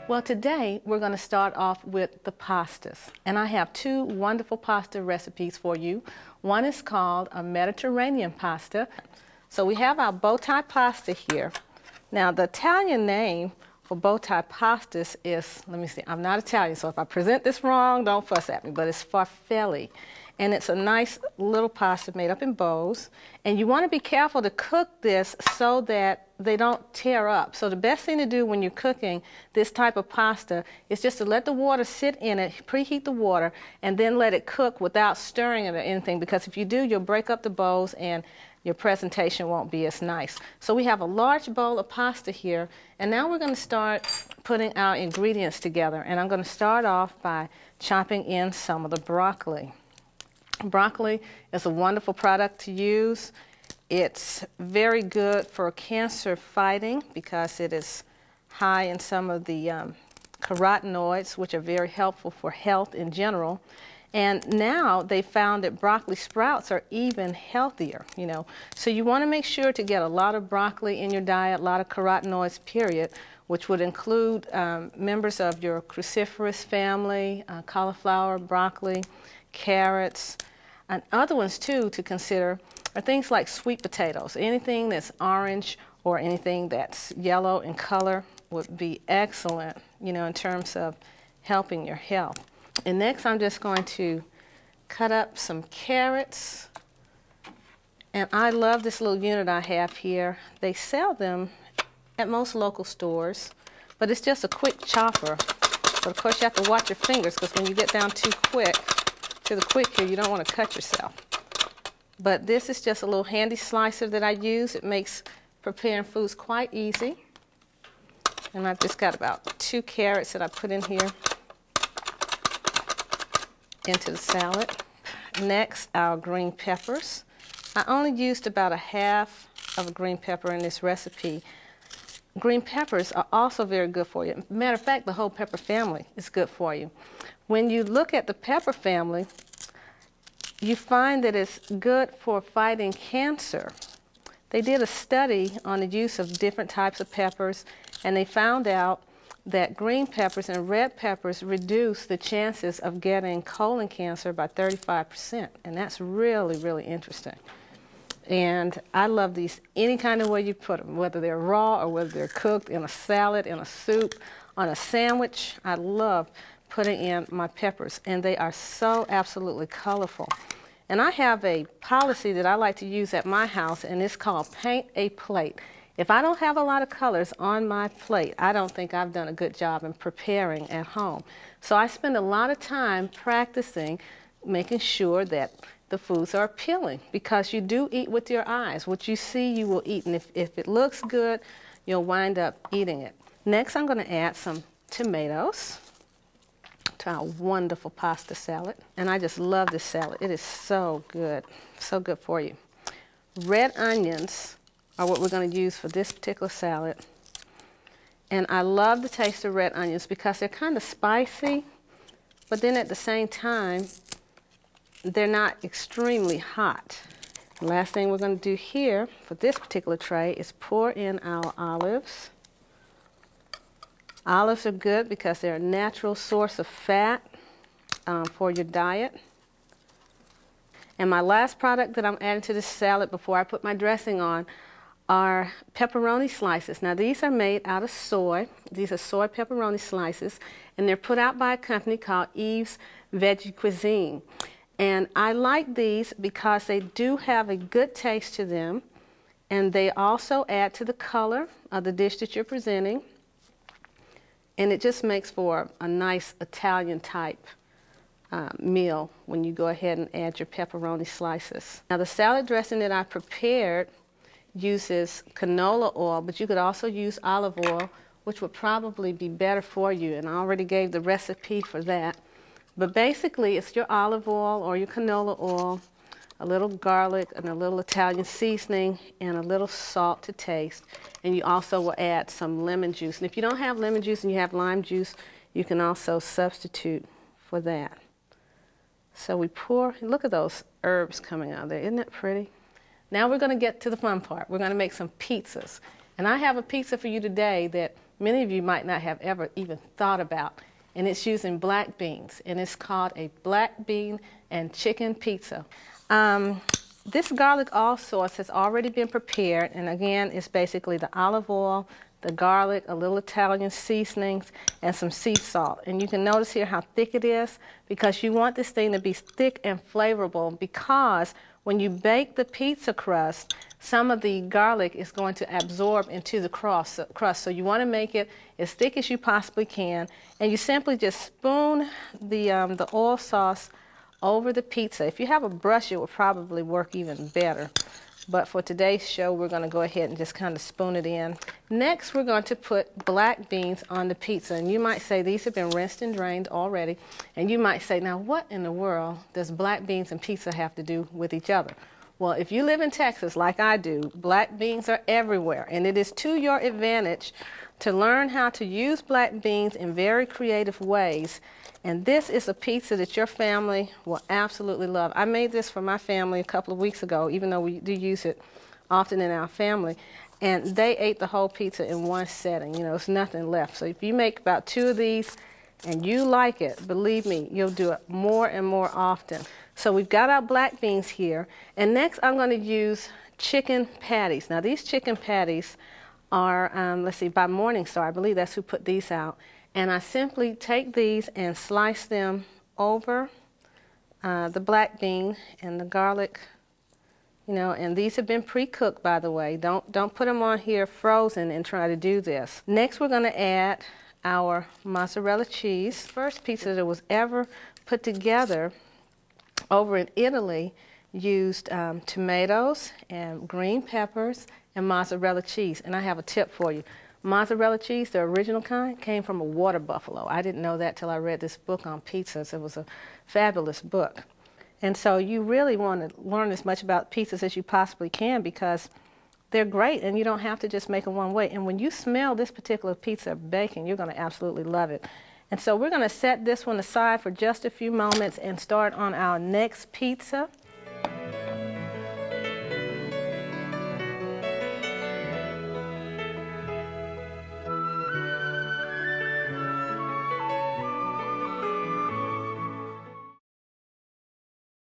Well, today we're going to start off with the pastas, and I have two wonderful pasta recipes for you. One is called a Mediterranean pasta. So we have our bow tie pasta here. Now the Italian name for bow tie pastas is, let me see, I'm not Italian, so if I present this wrong, don't fuss at me, but it's farfalle. And it's a nice little pasta made up in bows. And you want to be careful to cook this so that they don't tear up. So the best thing to do when you're cooking this type of pasta is just to let the water sit in it, preheat the water, and then let it cook without stirring it or anything, because if you do, you'll break up the bows and your presentation won't be as nice. So we have a large bowl of pasta here, and now we're going to start putting our ingredients together. And I'm going to start off by chopping in some of the broccoli. Broccoli is a wonderful product to use. It's very good for cancer fighting because it is high in some of the carotenoids, which are very helpful for health in general. And now they found that broccoli sprouts are even healthier, you know. So you want to make sure to get a lot of broccoli in your diet, a lot of carotenoids, period, which would include members of your cruciferous family, cauliflower, broccoli, carrots, and other ones too to consider are things like sweet potatoes. Anything that's orange or anything that's yellow in color would be excellent, you know, in terms of helping your health. And next I'm just going to cut up some carrots. And I love this little unit I have here. They sell them at most local stores, but it's just a quick chopper. But of course you have to watch your fingers, because when you get down too quick, to the quick here, you don't want to cut yourself. But this is just a little handy slicer that I use. It makes preparing foods quite easy. And I've just got about 2 carrots that I put in here into the salad. Next, our green peppers. I only used about a half of a green pepper in this recipe. Green peppers are also very good for you. Matter of fact, the whole pepper family is good for you. When you look at the pepper family, you find that it's good for fighting cancer. They did a study on the use of different types of peppers, and they found out that green peppers and red peppers reduce the chances of getting colon cancer by 35%. And that's really, really interesting. And I love these any kind of way you put them, whether they're raw or whether they're cooked in a salad, in a soup, on a sandwich. I love putting in my peppers, and they are so absolutely colorful. And I have a policy that I like to use at my house, and it's called paint a plate. If I don't have a lot of colors on my plate, I don't think I've done a good job in preparing at home. So I spend a lot of time practicing, making sure that the foods are appealing, because you do eat with your eyes. What you see, you will eat, and if it looks good, you'll wind up eating it. Next, I'm going to add some tomatoes to our wonderful pasta salad. And I just love this salad. It is so good for you. Red onions are what we're going to use for this particular salad. And I love the taste of red onions because they're kind of spicy, but then at the same time, they're not extremely hot. The last thing we're going to do here for this particular tray is pour in our olives. Olives are good because they're a natural source of fat for your diet. And my last product that I'm adding to this salad before I put my dressing on are pepperoni slices. Now these are made out of soy. These are soy pepperoni slices, and they're put out by a company called Eve's Veggie Cuisine. And I like these because they do have a good taste to them, and they also add to the color of the dish that you're presenting. And it just makes for a nice Italian type meal when you go ahead and add your pepperoni slices. Now the salad dressing that I prepared uses canola oil, but you could also use olive oil, which would probably be better for you, and I already gave the recipe for that. But basically it's your olive oil or your canola oil, a little garlic and a little Italian seasoning, and a little salt to taste. And you also will add some lemon juice. And if you don't have lemon juice and you have lime juice, you can also substitute for that. So we pour, look at those herbs coming out there. Isn't that pretty? Now we're going to get to the fun part. We're going to make some pizzas. And I have a pizza for you today that many of you might not have ever even thought about. And it's using black beans, and it's called a black bean and chicken pizza. This garlic all sauce has already been prepared, and again, it's basically the olive oil, the garlic, a little Italian seasonings, and some sea salt. And you can notice here how thick it is, because you want this thing to be thick and flavorful, because when you bake the pizza crust, some of the garlic is going to absorb into the crust. So you want to make it as thick as you possibly can, and you simply just spoon the oil sauce over the pizza. If you have a brush, it will probably work even better. But for today's show, we're going to go ahead and just kind of spoon it in. Next, we're going to put black beans on the pizza. And you might say these have been rinsed and drained already. And you might say, now what in the world does black beans and pizza have to do with each other? Well, if you live in Texas like I do, black beans are everywhere. And it is to your advantage to learn how to use black beans in very creative ways. And this is a pizza that your family will absolutely love. I made this for my family a couple of weeks ago, even though we do use it often in our family. And they ate the whole pizza in one setting. You know, there's nothing left. So if you make about 2 of these and you like it, believe me, you'll do it more and more often. So we've got our black beans here. And next I'm going to use chicken patties. Now these chicken patties are, let's see, by Morningstar. I believe that's who put these out. And I simply take these and slice them over the black bean and the garlic, you know, and these have been pre-cooked, by the way. Don't put them on here frozen and try to do this. Next, we're going to add our mozzarella cheese. First pizza that was ever put together over in Italy used tomatoes and green peppers and mozzarella cheese. And I have a tip for you. Mozzarella cheese, the original kind, came from a water buffalo. I didn't know that till I read this book on pizzas. It was a fabulous book. And so you really want to learn as much about pizzas as you possibly can, because they're great and you don't have to just make them one way. And when you smell this particular pizza baking, you're going to absolutely love it. And so we're going to set this one aside for just a few moments and start on our next pizza.